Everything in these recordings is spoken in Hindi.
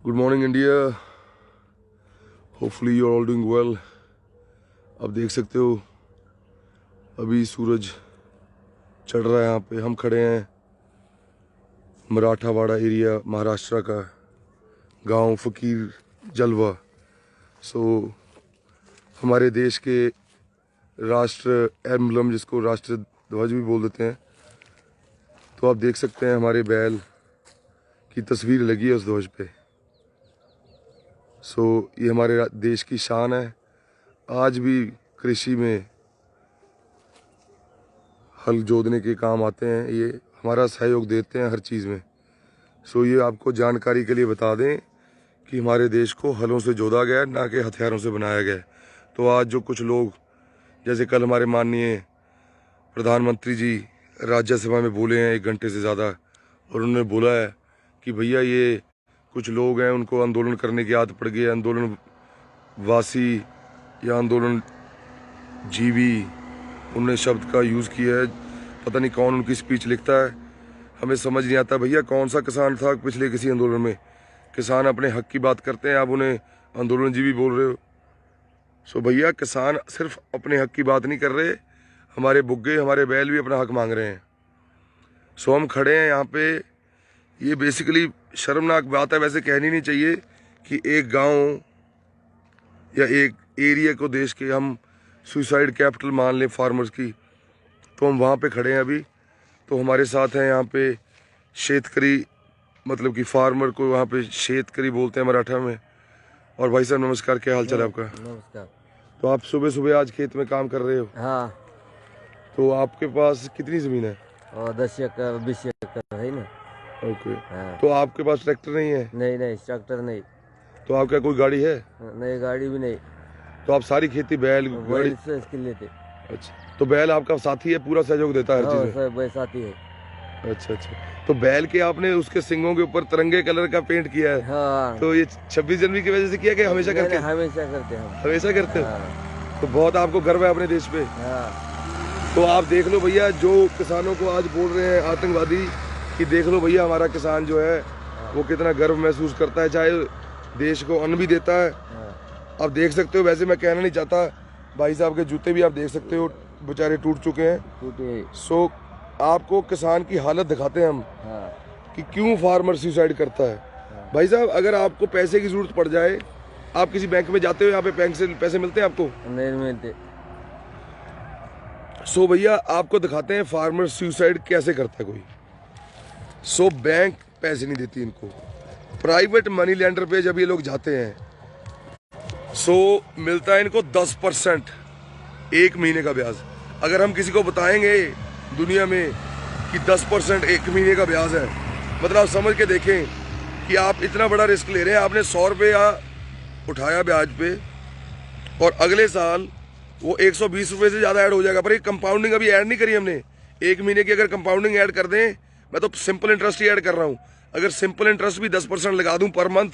Good morning India, hopefully you are all doing well. आप देख सकते हो अभी सूरज चढ़ रहा है। यहाँ पे हम खड़े हैं मराठावाड़ा एरिया, महाराष्ट्र का गांव फ़कीर जलवा। हमारे देश के राष्ट्र एम्बलम, जिसको राष्ट्र ध्वज भी बोल देते हैं, तो आप देख सकते हैं हमारे बैल की तस्वीर लगी है उस ध्वज पे। ये हमारे देश की शान है। आज भी कृषि में हल जोतने के काम आते हैं, ये हमारा सहयोग देते हैं हर चीज़ में। ये आपको जानकारी के लिए बता दें कि हमारे देश को हलों से जोता गया, ना कि हथियारों से बनाया गया। तो आज जो कुछ लोग, जैसे कल हमारे माननीय प्रधानमंत्री जी राज्यसभा में बोले हैं 1 घंटे से ज़्यादा, और उन्होंने बोला है कि भैया ये कुछ लोग हैं उनको आंदोलन करने की आदत पड़ गई है, आंदोलन वासी या आंदोलन जीवी, उन्होंने शब्द का यूज़ किया है। पता नहीं कौन उनकी स्पीच लिखता है, हमें समझ नहीं आता। भैया कौन सा किसान था पिछले किसी आंदोलन में? किसान अपने हक की बात करते हैं, आप उन्हें आंदोलन जीवी बोल रहे हो। भैया किसान सिर्फ अपने हक की बात नहीं कर रहे, हमारे बुग्गे, हमारे बैल भी अपना हक मांग रहे हैं। हम खड़े हैं यहाँ पे। ये बेसिकली शर्मनाक बात है, वैसे कहनी नहीं चाहिए कि एक गांव या एक एरिया को देश के हम सुसाइड कैपिटल मान लें फार्मर्स की। तो हम वहाँ पे खड़े हैं अभी। तो हमारे साथ हैं यहाँ पे शेतकरी, मतलब कि फार्मर को वहाँ पे शेतकरी बोलते हैं मराठा में। और भाई साहब नमस्कार, क्या हाल चाल है आपका? नमस्कार। तो आप सुबह सुबह आज खेत में काम कर रहे हो? हाँ। तो आपके पास कितनी ज़मीन है? 10 एकड़ 20 एकड़ है ना। ओके। हाँ। तो आपके पास ट्रैक्टर नहीं है? नहीं, ट्रैक्टर नहीं। तो आपका कोई गाड़ी है? नहीं, गाड़ी भी नहीं। तो आप सारी खेती बैल गाड़ी से इसके लिए थे। अच्छा, तो बैल आपका साथी है, पूरा सहयोग देता है हर चीज़ में? सब साथी है। अच्छा। तो बैल के आपने उसके सिंगों के ऊपर तिरंगे कलर का पेंट किया है। हाँ। तो ये 26 जनवरी की वजह से किया कि हमेशा करते हैं? हमेशा करते हैं। हमेशा करते हैं। हाँ। तो बहुत आपको गर्व है अपने देश पे। हाँ। तो आप देख लो भैया, जो किसानों को आज बोल रहे हैं आतंकवादी, कि देख लो भैया हमारा किसान जो है वो कितना गर्व महसूस करता है, चाहे देश को अन्न भी देता है। आप देख सकते हो, वैसे मैं कहना नहीं चाहता, भाई साहब के जूते भी आप देख सकते हो बेचारे टूट चुके हैं। आपको किसान की हालत दिखाते हैं हम। हाँ। कि क्यों फार्मर सुसाइड करता है। हाँ। भाई साहब अगर आपको पैसे की जरूरत पड़ जाए, आप किसी बैंक में जाते हो, यहाँ पे बैंक से पैसे मिलते हैं आपको? नहीं मिलते। भैया आपको दिखाते हैं फार्मर सुसाइड कैसे करता है कोई। बैंक पैसे नहीं देती इनको, प्राइवेट मनी लेंडर पे जब ये लोग जाते हैं, मिलता है इनको 10% 1 महीने का ब्याज। अगर हम किसी को बताएंगे दुनिया में कि 10% 1 महीने का ब्याज है, मतलब आप समझ के देखें कि आप इतना बड़ा रिस्क ले रहे हैं। आपने 100 रुपया उठाया ब्याज पे, और अगले साल वो 120 रुपये से ज़्यादा ऐड हो जाएगा। पर ये कंपाउंडिंग अभी ऐड नहीं करी हमने। 1 महीने की अगर कंपाउंडिंग ऐड कर दें, मैं तो सिंपल इंटरेस्ट ही ऐड कर रहा हूँ, अगर सिंपल इंटरेस्ट भी 10% लगा दूँ पर मंथ,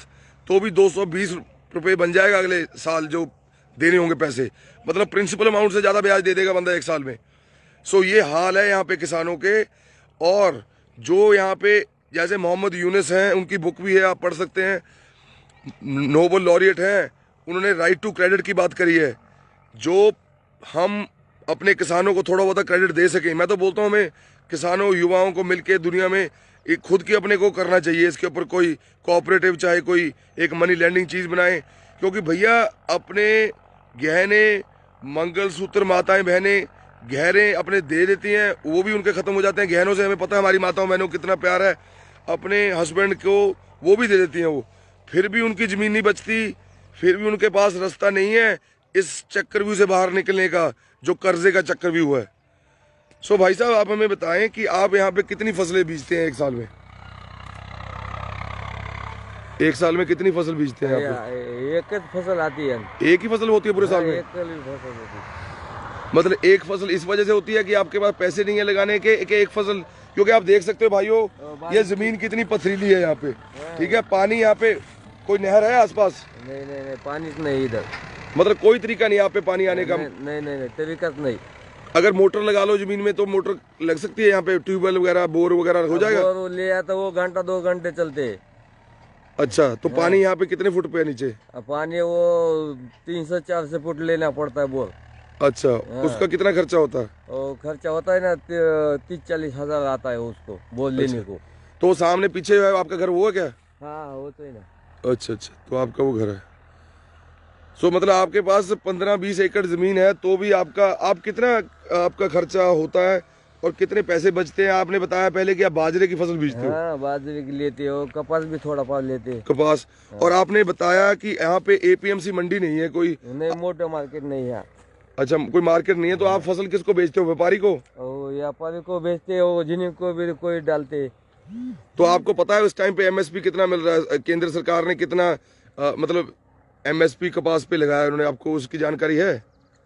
तो भी 220 रुपये बन जाएगा अगले साल जो देने होंगे पैसे। मतलब प्रिंसिपल अमाउंट से ज़्यादा ब्याज दे देगा बंदा 1 साल में। ये हाल है यहाँ पे किसानों के। और जो यहाँ पे जैसे मोहम्मद यूनुस हैं, उनकी बुक भी है, आप पढ़ सकते हैं, नोबल लॉरिएट हैं, उन्होंने राइट टू क्रेडिट की बात करी है। जो हम अपने किसानों को थोड़ा बहुत क्रेडिट दे सकें, मैं तो बोलता हूँ हमें किसानों युवाओं को मिलके दुनिया में एक खुद की अपने को करना चाहिए। इसके ऊपर कोई कोऑपरेटिव, चाहे कोई एक मनी लैंडिंग चीज़ बनाएं। क्योंकि भैया अपने गहने, मंगलसूत्र माताएं बहनें गहरे अपने दे देती हैं, वो भी उनके ख़त्म हो जाते हैं। गहनों से हमें पता है हमारी माताओं बहनों को कितना प्यार है, अपने हस्बैंड को वो भी दे देती हैं वो, फिर भी उनकी ज़मीन नहीं बचती, फिर भी उनके पास रास्ता नहीं है इस चक्रव्यूह से बाहर निकलने का, जो कर्जे का चक्रव्यूह है। भाई साहब आप हमें बताएं कि आप यहाँ पे कितनी फसलें बीजते हैं 1 साल में? 1 साल में कितनी फसल बीजते हैं आप? एक फसल आती है। एक ही फसल होती है पूरे साल में? एक फसल होती है। मतलब एक फसल इस वजह से होती है कि आपके पास पैसे नहीं है लगाने के, एक फसल। क्योंकि आप देख सकते हो भाइयों, ये जमीन कितनी पथरीली है यहाँ पे, ठीक है। पानी यहाँ पे कोई नहर है आसपास? नहीं, पानी नहीं इधर। मतलब कोई तरीका नहीं यहाँ पे पानी आने का? नहीं, तरीका नहीं। अगर मोटर लगा लो जमीन में तो मोटर लग सकती है यहाँ पे, ट्यूबवेल वगैरह, बोर वगैरह हो जाएगा? बोर ले आता वो घंटा 2 घंटे चलते। अच्छा, तो पानी यहाँ पे कितने फुट पे है नीचे? अब पानी वो 300-400 फुट लेना पड़ता है बोर। अच्छा, उसका कितना खर्चा होता है? और खर्चा होता है ना 30-40 हजार आता है उसको बोर लेने को। तो सामने पीछे है आपका घर, वो है क्या? हाँ वो तो है ना। अच्छा अच्छा, तो आपका वो घर है। सो मतलब आपके पास 15-20 एकड़ जमीन है, तो भी आप कितना आपका खर्चा होता है और कितने पैसे बचते हैं? आपने बताया पहले कि आप बाजरे की फसल बीजते हो। हाँ बाजरे की लेते हो, कपास भी थोड़ा पास लेते। कपास। और आपने बताया कि यहाँ पे एपीएमसी मंडी नहीं है कोई। नहीं, मोटे मार्केट नहीं है। अच्छा, कोई मार्केट नहीं है, तो आप फसल किसको बेचते हो? व्यापारी को? और व्यापारी को बेचते हो, जिन्हीं को भी कोई डालते। तो आपको पता है उस टाइम पे एमएसपी कितना मिल रहा है? केंद्र सरकार ने कितना मतलब एमएसपी कपास पे लगाया उन्होंने, आपको उसकी जानकारी है?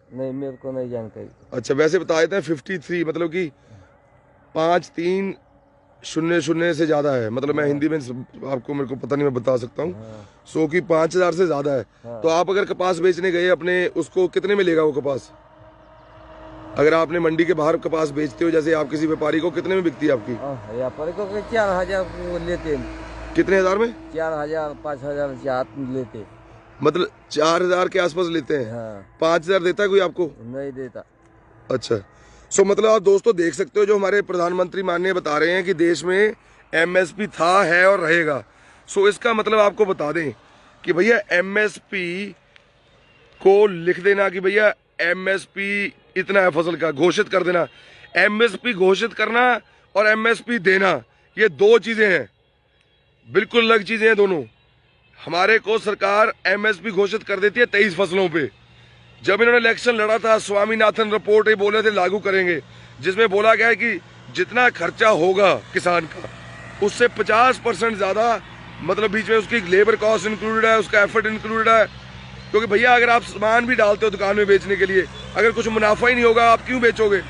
नहीं, मेरे को नहीं जानकारी। अच्छा, वैसे बता देते हैं 53, मतलब कि 5300 से ज्यादा है। मतलब मैं हिंदी में आपको, मेरे को पता नहीं, मैं बता सकता हूँ। सो कि 5000 से ज्यादा है। तो आप अगर कपास बेचने गए अपने, उसको कितने में लेगा वो कपास? अगर आपने मंडी के बाहर कपास बेचते हो, जैसे आप किसी व्यापारी को, कितने में बिकती है आपकी? व्यापारी को 4000 लेते। कितने हजार में? 4000 5000 लेते। मतलब 4000 के आसपास लेते हैं। हाँ। 5000 देता है कोई आपको? नहीं देता। अच्छा, सो मतलब आप दोस्तों देख सकते हो, जो हमारे प्रधानमंत्री माननीय बता रहे हैं कि देश में एमएसपी था, है और रहेगा। सो इसका मतलब आपको बता दें कि भैया एमएसपी को लिख देना कि भैया एमएसपी इतना है फसल का, घोषित कर देना। एमएसपी घोषित करना और एमएसपी देना, ये दो चीजें हैं, बिल्कुल अलग चीजें हैं दोनों। हमारे को सरकार एमएसपी घोषित कर देती है 23 फसलों पे। जब इन्होंने इलेक्शन लड़ा था, स्वामीनाथन रिपोर्ट ये बोले थे लागू करेंगे, जिसमें बोला गया है कि जितना खर्चा होगा किसान का, उससे 50% ज्यादा, मतलब बीच में उसकी लेबर कॉस्ट इंक्लूडेड है, उसका एफर्ट इंक्लूडेड है। क्योंकि भैया अगर आप सामान भी डालते हो दुकान में बेचने के लिए, अगर कुछ मुनाफा ही नहीं होगा, आप क्यों बेचोगे?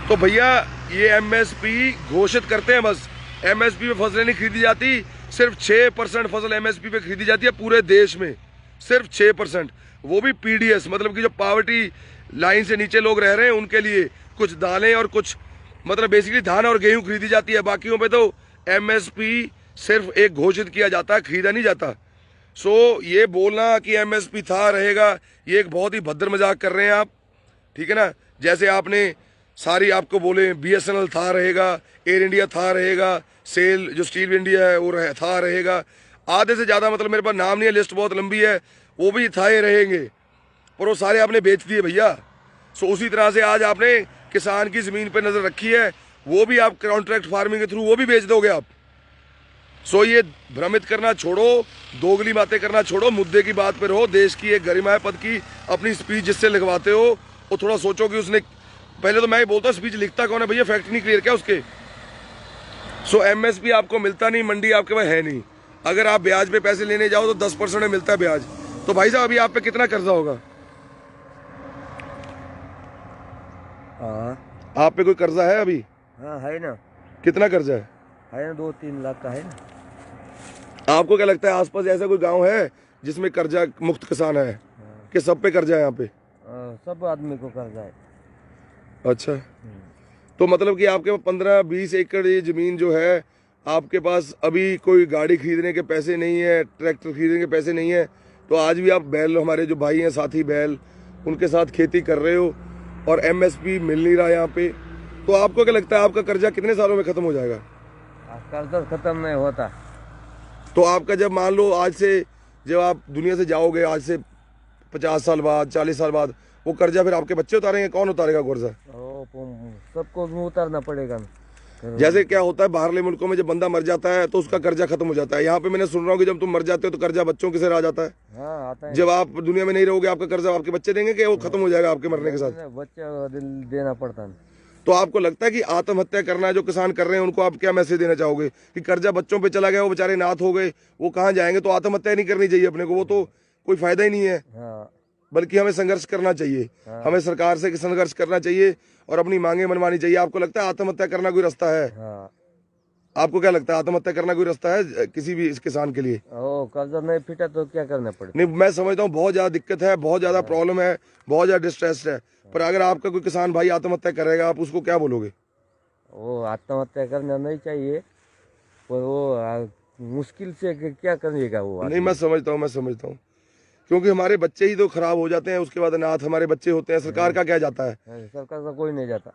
तो भैया ये एमएसपी घोषित करते हैं बस। एमएसपी पे फसलें नहीं खरीदी जाती, सिर्फ 6% फसल एमएसपी पे खरीदी जाती है पूरे देश में, सिर्फ 6%। वो भी पीडीएस, मतलब कि जो पावर्टी लाइन से नीचे लोग रह रहे हैं उनके लिए कुछ दालें और कुछ, मतलब बेसिकली धान और गेहूं खरीदी जाती है। बाकियों पे तो एमएसपी सिर्फ एक घोषित किया जाता है, खरीदा नहीं जाता। सो ये बोलना कि एमएसपी था, रहेगा, ये एक बहुत ही भद्र मजाक कर रहे हैं आप, ठीक है ना। जैसे आपने सारी आपको बोले बीएसएनएल था, रहेगा, एयर इंडिया था, रहेगा, सेल जो स्टील इंडिया है वो था, रहेगा, आधे से ज्यादा, मतलब मेरे पास नाम नहीं है, लिस्ट बहुत लंबी है, वो भी था, ये रहेंगे, पर वो सारे आपने बेच दिए भैया। सो उसी तरह से आज आपने किसान की जमीन पे नजर रखी है, वो भी आप कॉन्ट्रैक्ट फार्मिंग के थ्रू वो भी बेच दोगे आप। सो ये भ्रमित करना छोड़ो, दोगली बातें करना छोड़ो, मुद्दे की बात पे रहो। देश की एक गरिमा पद की अपनी स्पीच जिससे लिखवाते हो, वो थोड़ा सोचो कि उसने, पहले तो मैं ही बोलता स्पीच लिखता कौन है भैया, फैक्ट नहीं क्लियर क्या उसके? सो एमएसपी आपको मिलता नहीं, मंडी आपके पास है नहीं। अगर आप ब्याज पे पैसे लेने जाओ तो 10% में मिलता है ब्याज। तो भाई साहब अभी आप पे कितना कर्जा होगा? हाँ। आप पे कोई कर्जा है अभी? हाँ है ना। कितना कर्जा है ना, 2-3 लाख का है ना। आपको क्या लगता है आसपास ऐसा कोई गांव है जिसमें कर्जा मुक्त किसान है? कि सब पे कर्जा है यहाँ पे? सब आदमी को कर्जा है। अच्छा, तो मतलब कि आपके 15-20 एकड़ ये जमीन जो है, आपके पास अभी कोई गाड़ी खरीदने के पैसे नहीं है, ट्रैक्टर खरीदने के पैसे नहीं है, तो आज भी आप बैल, हमारे जो भाई हैं साथी बैल, उनके साथ खेती कर रहे हो और एमएसपी मिल नहीं रहा यहाँ पे। तो आपको क्या लगता है आपका कर्जा कितने सालों में खत्म हो जाएगा? कर्जा खत्म नहीं होता। तो आपका जब मान लो आज से, जब आप दुनिया से जाओगे आज से 50 साल बाद, 40 साल बाद, वो कर्जा फिर आपके बच्चे उतारेंगे? कौन उतारेगा कर्जा? सबको उतारना पड़ेगा। जैसे क्या होता है बाहरले मुल्कों में, जब बंदा मर जाता है तो उसका कर्जा खत्म हो जाता है। यहाँ पे मैंने सुन रहा हूँ कि जब तुम मर जाते हो तो कर्जा बच्चों के सिर आ जाता है। हाँ, आता है। जब आप दुनिया में नहीं रहोगे आपका कर्जा आपके बच्चे देंगे कि वो खत्म हो जाएगा आपके मरने के साथ? बच्चे देना पड़ता है। तो आपको लगता है कि आत्महत्या करना जो किसान कर रहे हैं, उनको आप क्या मैसेज देना चाहोगे कि कर्जा बच्चों पे चला गया, वो बेचारे नाथ हो गए, वो कहाँ जाएंगे? तो आत्महत्या नहीं करनी चाहिए अपने को, वो तो कोई फायदा ही नहीं है। हाँ। बल्कि हमें संघर्ष करना चाहिए। हाँ। हमें सरकार से संघर्ष करना चाहिए और अपनी मांगे मनवानी चाहिए। आपको लगता है आत्महत्या करना कोई रास्ता है? हाँ। आपको क्या लगता है आत्महत्या करना कोई रास्ता है किसी भी इस किसान के लिए? कर्जा नहीं फिटा तो क्या करना पड़ेगा? नहीं, मैं समझता हूँ बहुत ज्यादा दिक्कत है, बहुत ज्यादा प्रॉब्लम है, बहुत ज्यादा डिस्ट्रेस है। पर अगर आपका कोई किसान भाई आत्महत्या करेगा, आप उसको क्या बोलोगे? वो आत्महत्या करना नहीं चाहिए, पर वो मुश्किल से क्या करिएगा वो नहीं, मैं समझता हूँ क्योंकि हमारे बच्चे ही तो खराब हो जाते हैं, उसके बाद अनाथ हमारे बच्चे होते हैं, सरकार का क्या जाता है। सरकार का कोई नहीं जाता।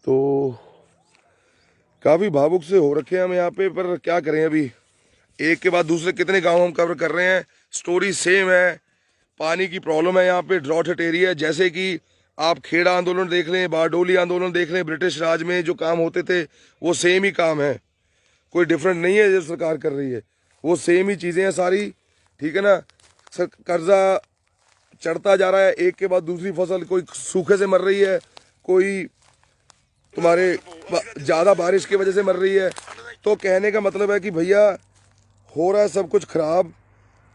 तो काफी भावुक से हो रखे हैं हम यहाँ पे, पर क्या करें अभी, एक के बाद दूसरे कितने गांव हम कवर कर रहे हैं, स्टोरी सेम है। पानी की प्रॉब्लम है यहाँ पे, ड्रॉट हिट एरिया है। जैसे कि आप खेड़ा आंदोलन देख लें, बारडोली आंदोलन देख लें, ब्रिटिश राज में जो काम होते थे वो सेम ही काम है, कोई डिफरेंट नहीं है जो सरकार कर रही है, वो सेम ही चीज़ें हैं सारी, ठीक है ना। सर कर्जा चढ़ता जा रहा है, एक के बाद दूसरी फसल, कोई सूखे से मर रही है, कोई तुम्हारे ज़्यादा बारिश की वजह से मर रही है। तो कहने का मतलब है कि भैया हो रहा है सब कुछ खराब,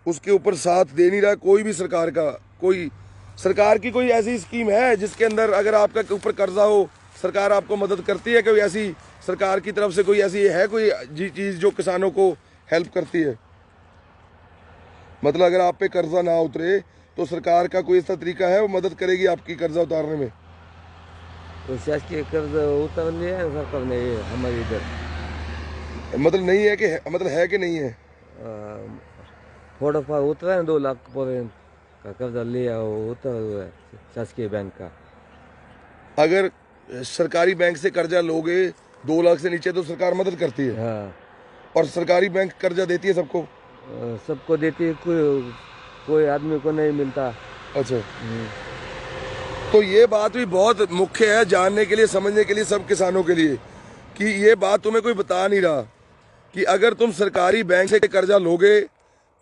उसके ऊपर साथ दे नहीं रहा कोई भी सरकार का। कोई सरकार की कोई ऐसी स्कीम है जिसके अंदर अगर आपका ऊपर कर्जा हो सरकार आपको मदद करती है? कोई ऐसी सरकार की तरफ से कोई ऐसी है कोई चीज़ जो किसानों को हेल्प करती है? मतलब अगर आप पे कर्जा ना उतरे तो सरकार का कोई ऐसा तरीका है वो मदद करेगी आपकी कर्जा उतारने में? तो शासकीय कर्ज उतर लिया है सरकार ने हमारे इधर। मतलब नहीं है कि मतलब है कि नहीं है? थोडाफार उतरा है, 2 लाख पर्यंत का कर्जा लिया, वो उतर हुआ है शासकीय बैंक का। अगर सरकारी बैंक से कर्जा लोगे 2 लाख से नीचे तो सरकार मदद करती है। हाँ, और सरकारी बैंक कर्जा देती है सबको? सबको देती है, कोई आदमी को नहीं मिलता। अच्छा, तो ये बात भी बहुत मुख्य है जानने के लिए, समझने के लिए, सब किसानों के लिए, कि ये बात तुम्हें कोई बता नहीं रहा कि अगर तुम सरकारी बैंक से कर्जा लोगे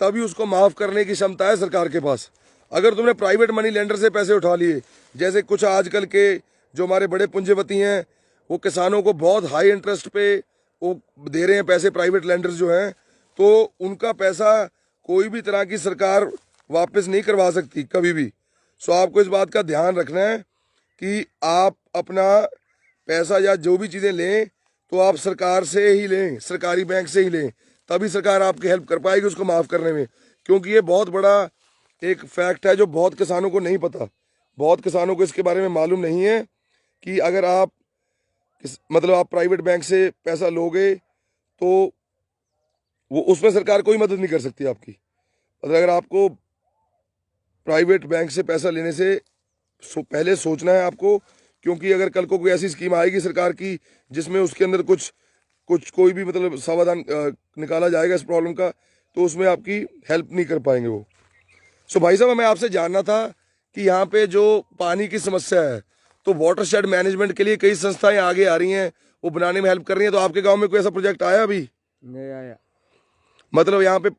तभी उसको माफ करने की क्षमता है सरकार के पास। अगर तुमने प्राइवेट मनी लेंडर से पैसे उठा लिए, जैसे कुछ आजकल के जो हमारे बड़े पूंजीपति हैं वो किसानों को बहुत हाई इंटरेस्ट पे वो दे रहे हैं पैसे, प्राइवेट लेंडर्स जो हैं, तो उनका पैसा कोई भी तरह की सरकार वापस नहीं करवा सकती कभी भी। सो आपको इस बात का ध्यान रखना है कि आप अपना पैसा या जो भी चीज़ें लें तो आप सरकार से ही लें, सरकारी बैंक से ही लें, तभी सरकार आपकी हेल्प कर पाएगी उसको माफ़ करने में। क्योंकि ये बहुत बड़ा एक फैक्ट है जो बहुत किसानों को नहीं पता, बहुत किसानों को इसके बारे में मालूम नहीं है कि अगर आप मतलब आप प्राइवेट बैंक से पैसा लोगे तो वो उसमें सरकार कोई मदद नहीं कर सकती आपकी। मतलब अगर आपको प्राइवेट बैंक से पैसा लेने से पहले सोचना है आपको, क्योंकि अगर कल को कोई ऐसी स्कीम आएगी सरकार की जिसमें उसके अंदर कुछ कोई भी मतलब समाधान निकाला जाएगा इस प्रॉब्लम का, तो उसमें आपकी हेल्प नहीं कर पाएंगे वो। सो भाई साहब, हमें आपसे जानना था कि यहाँ पे जो पानी की समस्या है तो वाटरशेड मैनेजमेंट के लिए कई संस्थाएं आगे आ रही हैं, वो बनाने में हेल्प कर रही हैं। तो आपके गाँव में कोई ऐसा प्रोजेक्ट आया अभी? नहीं आया। मतलब यहाँ पे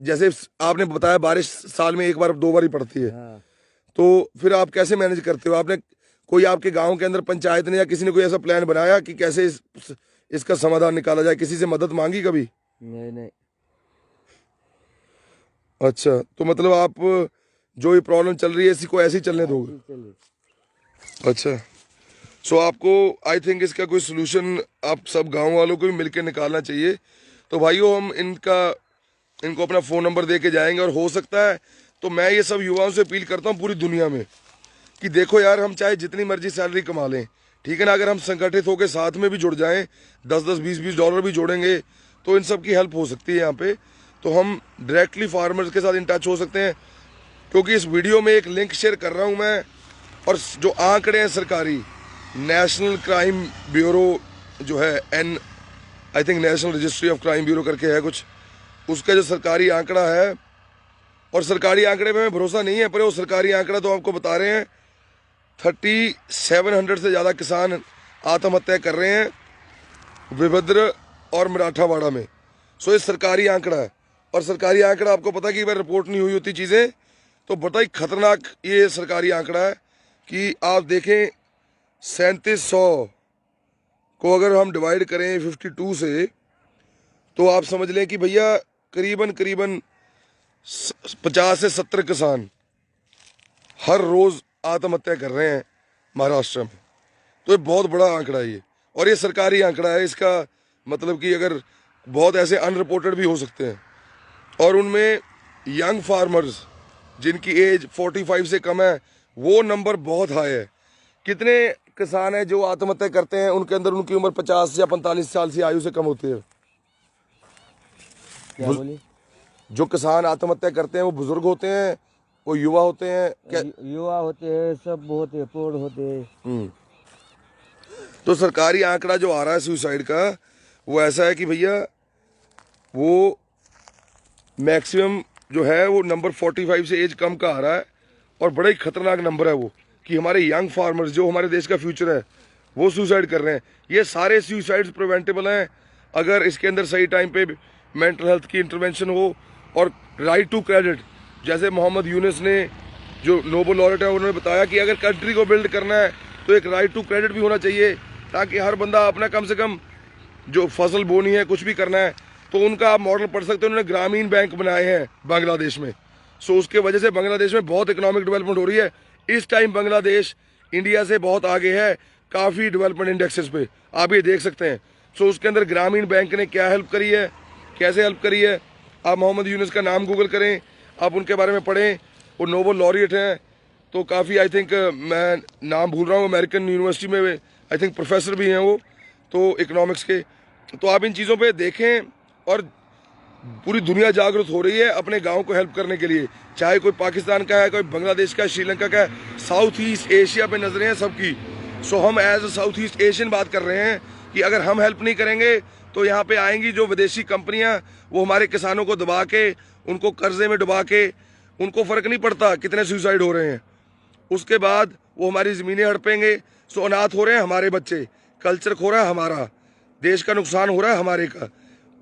जैसे आपने बताया बारिश साल में 1 बार 2 बार ही पड़ती है। हाँ। तो फिर आप कैसे मैनेज करते हो? आपने कोई आपके गांव के अंदर पंचायत ने या किसी ने कोई ऐसा प्लान बनाया कि कैसे इसका समाधान निकाला जाए? किसी से मदद मांगी कभी? नहीं। अच्छा, तो मतलब आप जो ये प्रॉब्लम चल रही है इसी को ऐसे ही चलने दोगे? अच्छा, सो आपको आई थिंक इसका कोई सोल्यूशन आप सब गांव वालों को भी मिलकर निकालना चाहिए। तो भाइयों, हम इनको अपना फ़ोन नंबर दे के जाएंगे, और हो सकता है तो मैं ये सब युवाओं से अपील करता हूँ पूरी दुनिया में कि देखो यार, हम चाहे जितनी मर्जी सैलरी कमा लें, ठीक है ना, अगर हम संगठित होकर साथ में भी जुड़ जाएं, 10-10, 20-20 डॉलर भी जोड़ेंगे तो इन सब की हेल्प हो सकती है यहाँ पे। तो हम डायरेक्टली फार्मर्स के साथ इन टच हो सकते हैं, क्योंकि इस वीडियो में एक लिंक शेयर कर रहा हूँ मैं, और जो आंकड़े हैं सरकारी, नेशनल क्राइम ब्यूरो जो है, I think national registry of crime bureau करके है कुछ, उसका जो सरकारी आंकड़ा है, और सरकारी आंकड़े पे हमें भरोसा नहीं है, पर वो सरकारी आंकड़ा तो आपको बता रहे हैं 3700 से ज़्यादा किसान आत्महत्या कर रहे हैं विभद्र और मराठावाड़ा में। सो ये सरकारी आंकड़ा है, और सरकारी आंकड़ा आपको पता है कि बार रिपोर्ट नहीं हुई होती चीज़ें, तो बड़ा ही खतरनाक ये सरकारी आंकड़ा है कि आप देखें 3700 को अगर हम डिवाइड करें 52 से, तो आप समझ लें कि भैया करीबन 50 से 70 किसान हर रोज़ आत्महत्या कर रहे हैं महाराष्ट्र में। तो ये बहुत बड़ा आंकड़ा है ये, और ये सरकारी आंकड़ा है। इसका मतलब कि अगर बहुत ऐसे अनरिपोर्टेड भी हो सकते हैं, और उनमें यंग फार्मर्स जिनकी एज 45 से कम है वो नंबर बहुत हाई है। किसान है जो आत्महत्या करते हैं उनके अंदर उनकी उम्र 50 या 45 साल से आयु से कम होती है। क्या बोली? जो किसान आत्महत्या करते हैं वो बुजुर्ग होते हैं, वो युवा होते हैं, युवा होते हैं, सब होते हैं, प्रौढ़ होते हैं। तो सरकारी आंकड़ा जो आ रहा है सुसाइड का वो ऐसा है कि भैया वो मैक्सिमम जो है वो नंबर 45 से एज कम का आ रहा है, और बड़ा ही खतरनाक नंबर है वो कि हमारे यंग फार्मर्स जो हमारे देश का फ्यूचर है वो सुसाइड कर रहे हैं। ये सारे सुसाइड्स प्रिवेंटेबल हैं अगर इसके अंदर सही टाइम पे मेंटल हेल्थ की इंटरवेंशन हो और राइट टू क्रेडिट। जैसे मोहम्मद यूनुस ने जो नोबेल लॉरेट है उन्होंने बताया कि अगर कंट्री को बिल्ड करना है तो एक राइट टू क्रेडिट भी होना चाहिए, ताकि हर बंदा अपना कम से कम जो फसल बोनी है कुछ भी करना है तो उनका आप मॉडल पढ़ सकते हैं। उन्होंने ग्रामीण बैंक बनाए हैं बांग्लादेश में। सो उसके वजह से बांग्लादेश में बहुत इकोनॉमिक डेवलपमेंट हो रही है। इस टाइम बांग्लादेश इंडिया से बहुत आगे है काफ़ी डेवलपमेंट इंडेक्सेस पे, आप ये देख सकते हैं। सो उसके अंदर ग्रामीण बैंक ने क्या हेल्प करी है, कैसे हेल्प करी है, आप मोहम्मद यूनुस का नाम गूगल करें, आप उनके बारे में पढ़ें। वो नोबेल लॉरिएट हैं, तो काफ़ी आई थिंक मैं नाम भूल रहा हूँ, अमेरिकन यूनिवर्सिटी में आई थिंक प्रोफेसर भी हैं वो, तो इकोनॉमिक्स के। तो आप इन चीज़ों पे देखें, और पूरी दुनिया जागरूक हो रही है अपने गांव को हेल्प करने के लिए, चाहे कोई पाकिस्तान का है, कोई बांग्लादेश का है, श्रीलंका का है, साउथ ईस्ट एशिया पे नजरें हैं सबकी। सो हम as a South East Asian बात कर रहे हैं कि अगर हम हेल्प नहीं करेंगे तो यहाँ पे आएंगी जो विदेशी कंपनियां, वो हमारे किसानों को दबा के, उनको कर्जे में डुबा के, उनको फर्क नहीं पड़ता कितने सुसाइड हो रहे हैं, उसके बाद वो हमारी ज़मीनें हड़पेंगे। सो अनाथ हो रहे हैं हमारे बच्चे, कल्चर खो रहा है हमारा, देश का नुकसान हो रहा है हमारे का,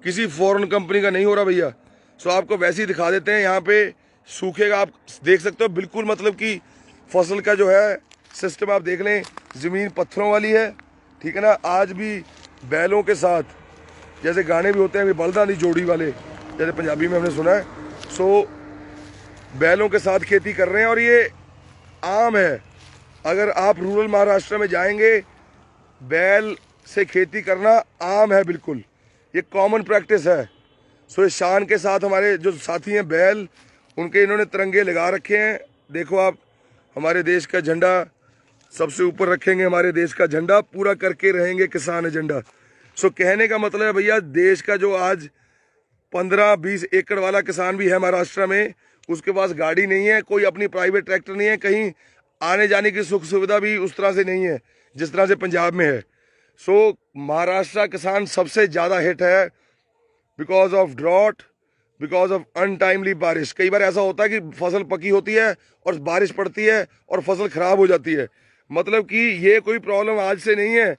किसी फॉरेन कंपनी का नहीं हो रहा भैया। सो आपको वैसे ही दिखा देते हैं, यहाँ पे सूखेगा, आप देख सकते हो बिल्कुल, मतलब कि फसल का जो है सिस्टम आप देख लें, ज़मीन पत्थरों वाली है, ठीक है ना। आज भी बैलों के साथ, जैसे गाने भी होते हैं बलदा दी जोड़ी वाले, जैसे पंजाबी में हमने सुना है, सो बैलों के साथ खेती कर रहे हैं, और ये आम है। अगर आप रूरल महाराष्ट्र में जाएंगे, बैल से खेती करना आम है, बिल्कुल ये कॉमन प्रैक्टिस है। सो इस शान के साथ हमारे जो साथी हैं बैल, उनके इन्होंने तिरंगे लगा रखे हैं। देखो आप, हमारे देश का झंडा सबसे ऊपर रखेंगे, हमारे देश का झंडा पूरा करके रहेंगे किसान एजेंडा। सो कहने का मतलब है भैया, देश का जो आज 15-20 एकड़ वाला किसान भी है महाराष्ट्र में, उसके पास गाड़ी नहीं है, कोई अपनी प्राइवेट ट्रैक्टर नहीं है, कहीं आने जाने की सुख सुविधा भी उस तरह से नहीं है जिस तरह से पंजाब में है। सो महाराष्ट्र किसान सबसे ज़्यादा हिट है because of drought, because of untimely बारिश। कई बार ऐसा होता है कि फसल पकी होती है और बारिश पड़ती है और फसल खराब हो जाती है। मतलब कि ये कोई प्रॉब्लम आज से नहीं है,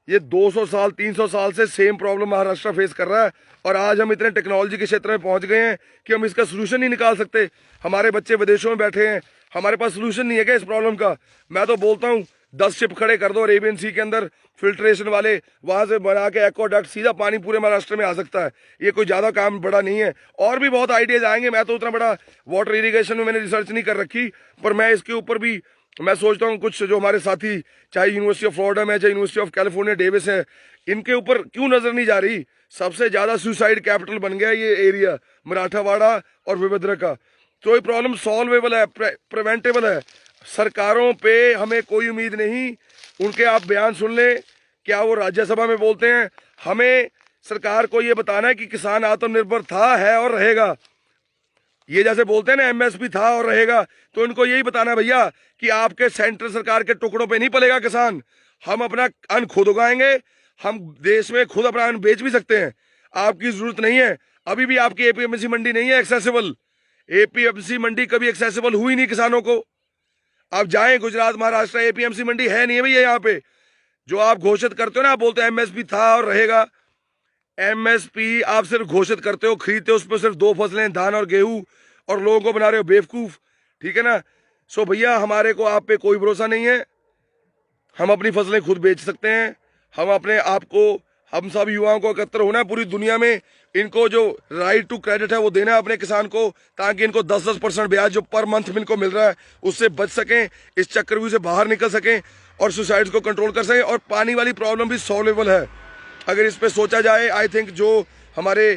ये 200 साल 300 साल से सेम प्रॉब्लम महाराष्ट्र फेस कर रहा है, और आज हम इतने टेक्नोलॉजी के क्षेत्र में पहुंच गए हैं कि हम इसका सोल्यूशन नहीं निकाल सकते। हमारे बच्चे विदेशों में बैठे हैं, हमारे पास सोल्यूशन नहीं है क्या इस प्रॉब्लम का? मैं तो बोलता हूँ 10 शिप खड़े कर दो अरेबियन सी के अंदर, फिल्ट्रेशन वाले, वहां से बना के एक्वाडक्ट, सीधा पानी पूरे महाराष्ट्र में आ सकता है। ये कोई ज़्यादा काम बड़ा नहीं है, और भी बहुत आइडियाज आएंगे। मैं तो उतना बड़ा वाटर इरीगेशन में मैंने रिसर्च नहीं कर रखी, पर मैं इसके ऊपर भी मैं सोचता हूँ कुछ जो हमारे साथी, चाहे यूनिवर्सिटी ऑफ फ्लोरिडा में, चाहे यूनिवर्सिटी ऑफ कैलिफोर्निया डेविस है, इनके ऊपर क्यों नजर नहीं जा रही? सबसे ज्यादा सुसाइड कैपिटल बन गया ये एरिया, मराठावाड़ा और विविधरा का। तो ये प्रॉब्लम सॉल्वेबल है, प्रिवेंटेबल है। सरकारों पे हमें कोई उम्मीद नहीं, उनके आप बयान सुन लें, क्या वो राज्यसभा में बोलते हैं। हमें सरकार को ये बताना है कि किसान आत्मनिर्भर था, है और रहेगा। ये जैसे बोलते हैं ना एमएसपी था और रहेगा, तो इनको यही बताना भैया कि आपके सेंट्रल सरकार के टुकड़ों पे नहीं पलेगा किसान। हम अपना अन्न खुद उगाएंगे, हम देश में खुद अपना अन्न बेच भी सकते हैं, आपकी जरूरत नहीं है। अभी भी आपकी एपीएमसी मंडी नहीं है एक्सेसिबल, एपीएमसी मंडी कभी एक्सेसिबल हुई नहीं किसानों को। आप जाएं गुजरात, महाराष्ट्र, एपीएमसी मंडी है नहीं है भैया यहाँ पे। जो आप घोषित करते हो ना, आप बोलते हैं एमएसपी था और रहेगा, एमएसपी आप सिर्फ घोषित करते हो, खरीदते हो उस पर सिर्फ 2 फसलें, धान और गेहूं, और लोगों को बना रहे हो बेवकूफ, ठीक है ना। सो भैया हमारे को आप पे कोई भरोसा नहीं है, हम अपनी फसलें खुद बेच सकते हैं। हम अपने आप को, हम सब युवाओं को एकत्र होना है पूरी दुनिया में, इनको जो राइट टू क्रेडिट है वो देना है अपने किसान को, ताकि इनको 10-10% ब्याज जो पर मंथ इनको मिल रहा है उससे बच सकें, इस चक्रव्यूह से बाहर निकल सकें और सुसाइड्स को कंट्रोल कर सकें। और पानी वाली प्रॉब्लम भी सॉल्वेबल है अगर इस पर सोचा जाए। आई थिंक जो हमारे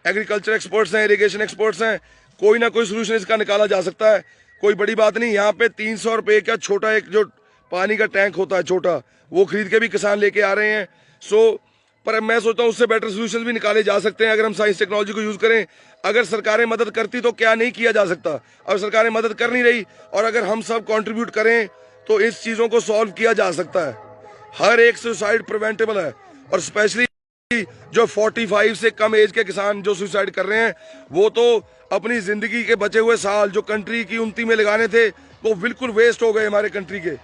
एग्रीकल्चर एक्सपर्ट्स हैं, इरिगेशन एक्सपर्ट्स हैं, कोई ना कोई सोल्यूशन इसका निकाला जा सकता है, कोई बड़ी बात नहीं। यहाँ पे 300 रुपये का छोटा एक जो पानी का टैंक होता है छोटा, वो खरीद के भी किसान लेके आ रहे हैं। पर मैं सोचता हूँ उससे बेटर सोल्यूशन भी निकाले जा सकते हैं अगर हम साइंस टेक्नोलॉजी को यूज करें। अगर सरकारें मदद करती तो क्या नहीं किया जा सकता। अब सरकारें मदद कर नहीं रही, और अगर हम सब कंट्रीब्यूट करें तो इस चीजों को सॉल्व किया जा सकता है। हर एक सुसाइड प्रिवेंटेबल है, और स्पेशली जो 45 से कम एज के किसान जो सुसाइड कर रहे हैं, वो तो अपनी जिंदगी के बचे हुए साल जो कंट्री की उन्नति में लगाने थे वो बिल्कुल वेस्ट हो गए हमारे कंट्री के।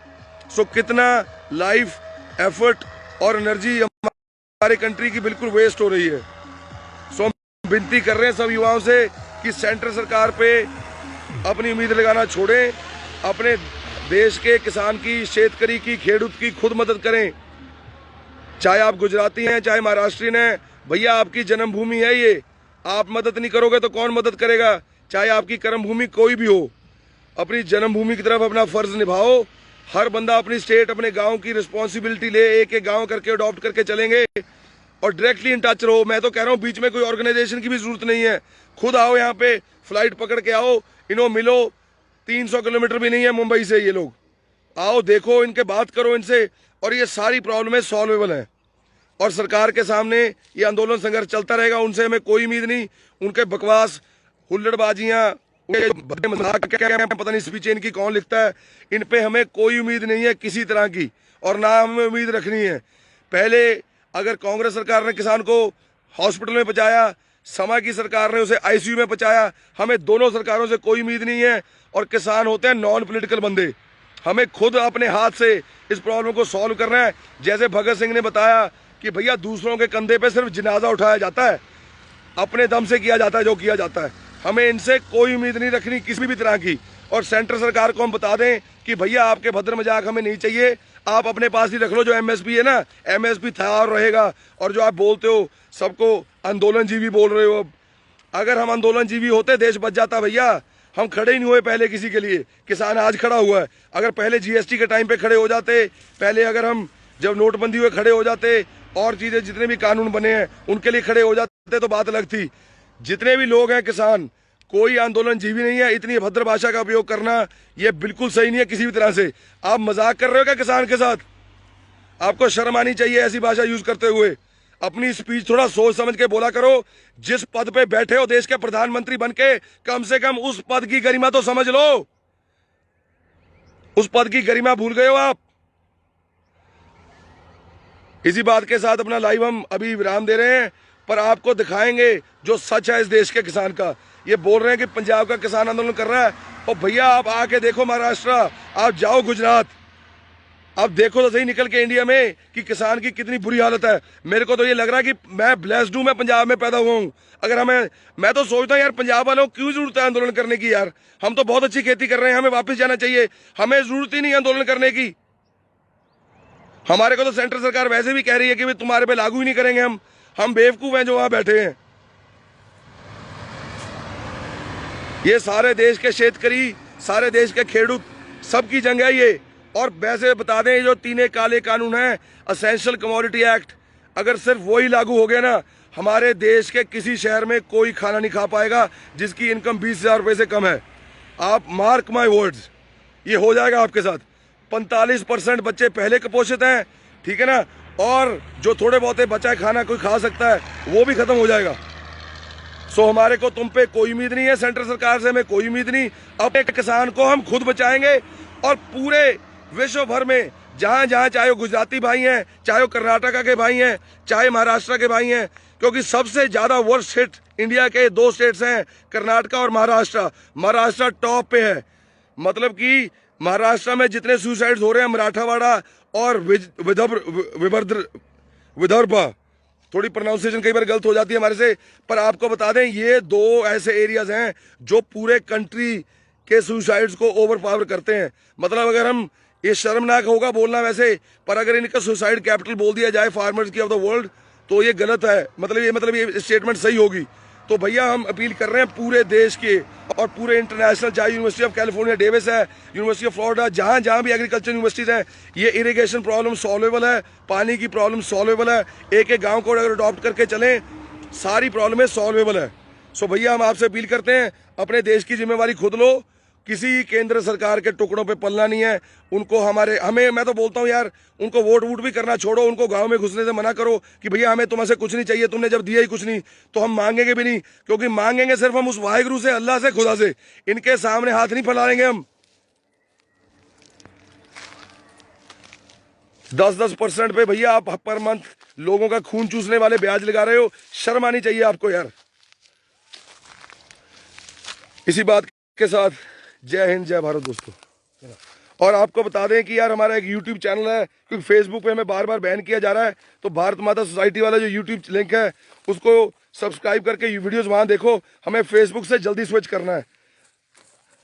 कितना लाइफ, एफर्ट और एनर्जी हमारे कंट्री की बिल्कुल वेस्ट हो रही है। हम विनती कर रहे हैं सब युवाओं से कि सेंटर सरकार पे अपनी उम्मीद लगाना छोड़ें, अपने देश के किसान की, शेतकरी की, खेडूत की खुद मदद करें। चाहे आप गुजराती हैं, चाहे महाराष्ट्रियन हैं, भैया आपकी जन्मभूमि है ये, आप मदद नहीं करोगे तो कौन मदद करेगा। चाहे आपकी कर्मभूमि कोई भी हो, अपनी जन्मभूमि की तरफ अपना फर्ज निभाओ। हर बंदा अपनी स्टेट, अपने गांव की रिस्पॉन्सिबिलिटी ले, एक एक गांव करके अडॉप्ट करके चलेंगे और डायरेक्टली इन टच रहो। मैं तो कह रहा हूँ बीच में कोई ऑर्गेनाइजेशन की भी जरूरत नहीं है, खुद आओ यहाँ पे, फ्लाइट पकड़ के आओ, इन्हों मिलो। 300 किलोमीटर भी नहीं है मुंबई से, ये लोग आओ, देखो इनके, बात करो इनसे, और ये सारी प्रॉब्लमें सॉल्वेबल हैं। और सरकार के सामने ये आंदोलन संघर्ष चलता रहेगा, उनसे हमें कोई उम्मीद नहीं। उनके बकवास, हुल्लड़बाजियां, मजाक, पता नहीं स्पीच इनकी कौन लिखता है, इन पे हमें कोई उम्मीद नहीं है किसी तरह की, और ना हमें उम्मीद रखनी है। पहले अगर कांग्रेस सरकार ने किसान को हॉस्पिटल में पहुंचाया, समा की सरकार ने उसे आईसीयू में पहुंचाया, हमें दोनों सरकारों से कोई उम्मीद नहीं है। और किसान होते हैं नॉन पॉलिटिकल बंदे, हमें खुद अपने हाथ से इस प्रॉब्लम को सॉल्व करना है। जैसे भगत सिंह ने बताया कि भैया दूसरों के कंधे पे सिर्फ जनाजा उठाया जाता है, अपने दम से किया जाता है जो किया जाता है। हमें इनसे कोई उम्मीद नहीं रखनी किसी भी तरह की। और सेंटर सरकार को हम बता दें कि भैया आपके भद्र मजाक हमें नहीं चाहिए, आप अपने पास ही रख लो। जो एमएसपी है ना, एमएसपी था और रहेगा। और जो आप बोलते हो सबको आंदोलन जीवी बोल रहे हो, अब अगर हम आंदोलन जीवी होते देश बच जाता भैया। हम खड़े ही नहीं हुए पहले किसी के लिए, किसान आज खड़ा हुआ है। अगर पहले जीएसटी के टाइम पे खड़े हो जाते, पहले अगर हम जब नोटबंदी हुए खड़े हो जाते, और चीजें जितने भी कानून बने हैं उनके लिए खड़े हो जाते तो बात अलग थी। जितने भी लोग हैं किसान, कोई आंदोलन जीवी नहीं है। इतनी भद्र भाषा का उपयोग करना ये बिल्कुल सही नहीं है किसी भी तरह से। आप मजाक कर रहे हो क्या किसान के साथ? आपको शर्म आनी चाहिए ऐसी भाषा यूज करते हुए। अपनी स्पीच थोड़ा सोच समझ के बोला करो। जिस पद पे बैठे हो देश के प्रधानमंत्री बनके, कम से कम उस पद की गरिमा तो समझ लो। उस पद की गरिमा भूल गए हो आप। इसी बात के साथ अपना लाइव हम अभी विराम दे रहे हैं, पर आपको दिखाएंगे जो सच है इस देश के किसान का। ये बोल रहे हैं कि पंजाब का किसान आंदोलन कर रहा है, और भैया आप आके देखो महाराष्ट्र, आप जाओ गुजरात, आप देखो तो सही निकल के इंडिया में कि किसान की कितनी बुरी हालत है। मेरे को तो ये लग रहा है कि मैं ब्लेस्ड हूं, मैं पंजाब में पैदा हुआ हूं। अगर मैं तो सोचता हूं यार, पंजाब वालों को क्यों जरूरत है आंदोलन करने की यार? हम तो बहुत अच्छी खेती कर रहे हैं, हमें वापस जाना चाहिए, हमें जरूरत ही नहीं है आंदोलन करने की। हमारे को तो सेंट्रल सरकार वैसे भी कह रही है कि तुम्हारे पे लागू ही नहीं करेंगे हम बेवकूफ हैं जो वहां बैठे हैं। ये सारे देश के शेतकरी, सारे देश के खेडूत, सबकी जंग है ये। और वैसे बता दें, जो तीन काले कानून हैं, असेंशियल कमोडिटी एक्ट, अगर सिर्फ वही लागू हो गया ना, हमारे देश के किसी शहर में कोई खाना नहीं खा पाएगा जिसकी इनकम 20,000 रुपये से कम है। आप मार्क माई वर्ड्स, ये हो जाएगा आपके साथ। 45% बच्चे पहले कुपोषित हैं, ठीक है ना, और जो थोड़े बहुत बचा है खाना कोई खा सकता है, वो भी खत्म हो जाएगा। हमारे को तुम पे कोई उम्मीद नहीं है, सेंट्रल सरकार से हमें कोई उम्मीद नहीं। अपने किसान को हम खुद बचाएंगे, और पूरे विश्व भर में जहां जहां, चाहे वो गुजराती भाई हैं, चाहे वो कर्नाटका के भाई हैं, चाहे महाराष्ट्र के भाई हैं, क्योंकि सबसे ज्यादा वर्स्ट हिट इंडिया के 2 स्टेट्स हैं, कर्नाटका और महाराष्ट्र। महाराष्ट्र टॉप पे है, मतलब कि महाराष्ट्र में जितने सुसाइड्स हो रहे हैं, मराठावाड़ा और विदर्भ, थोड़ी प्रोनाउंसिएशन कई बार गलत हो जाती है हमारे से, पर आपको बता दें ये 2 ऐसे एरियाज हैं जो पूरे कंट्री के सुसाइड्स को ओवर पावर करते हैं। मतलब अगर हम, ये शर्मनाक होगा बोलना वैसे, पर अगर इनका सुसाइड कैपिटल बोल दिया जाए फार्मर्स की ऑफ द वर्ल्ड तो ये गलत है। मतलब ये स्टेटमेंट सही होगी। तो भैया हम अपील कर रहे हैं पूरे देश के और पूरे इंटरनेशनल, चाहे यूनिवर्सिटी ऑफ कैलिफोर्निया डेविस है, यूनिवर्सिटी ऑफ फ्लोरिडा, जहां जहां भी एग्रीकल्चर यूनिवर्सिटीज हैं, ये इरिगेशन प्रॉब्लम सॉल्वेबल है, पानी की प्रॉब्लम सॉल्वेबल है। एक एक गांव को अगर अडॉप्ट करके चलें, सारी प्रॉब्लमें सॉल्वेबल है। भैया हम आपसे अपील करते हैं, अपने देश की जिम्मेवारी खुद लो, किसी केंद्र सरकार के टुकड़ों पे पलना नहीं है। उनको हमें मैं तो बोलता हूँ यार, उनको वोट भी करना छोड़ो, उनको गांव में घुसने से मना करो कि भैया हमें तुमसे कुछ नहीं चाहिए, तुमने जब दिया ही कुछ नहीं तो हम मांगेंगे भी नहीं, क्योंकि मांगेंगे सिर्फ हम उस वाहिगुरु से, अल्लाह से, खुदा से। इनके सामने हाथ नहीं फैलाएंगे हम। 10% पे भैया आप पर मंथ लोगों का खून चूसने वाले ब्याज लगा रहे हो, शर्म आनी चाहिए आपको यार। इसी बात के साथ जय हिंद, जय भारत दोस्तों। और आपको बता दें कि यार हमारा एक YouTube चैनल है, क्योंकि फेसबुक पे हमें बार बार बैन किया जा रहा है, तो भारत माता सोसाइटी वाला जो YouTube लिंक है उसको सब्सक्राइब करके वीडियोस वहां देखो। हमें फेसबुक से जल्दी स्विच करना है।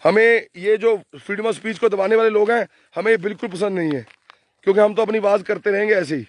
हमें ये जो फ्रीडम ऑफ स्पीच को दबाने वाले लोग हैं, हमें बिल्कुल पसंद नहीं है, क्योंकि हम तो अपनी बात करते रहेंगे ऐसे ही।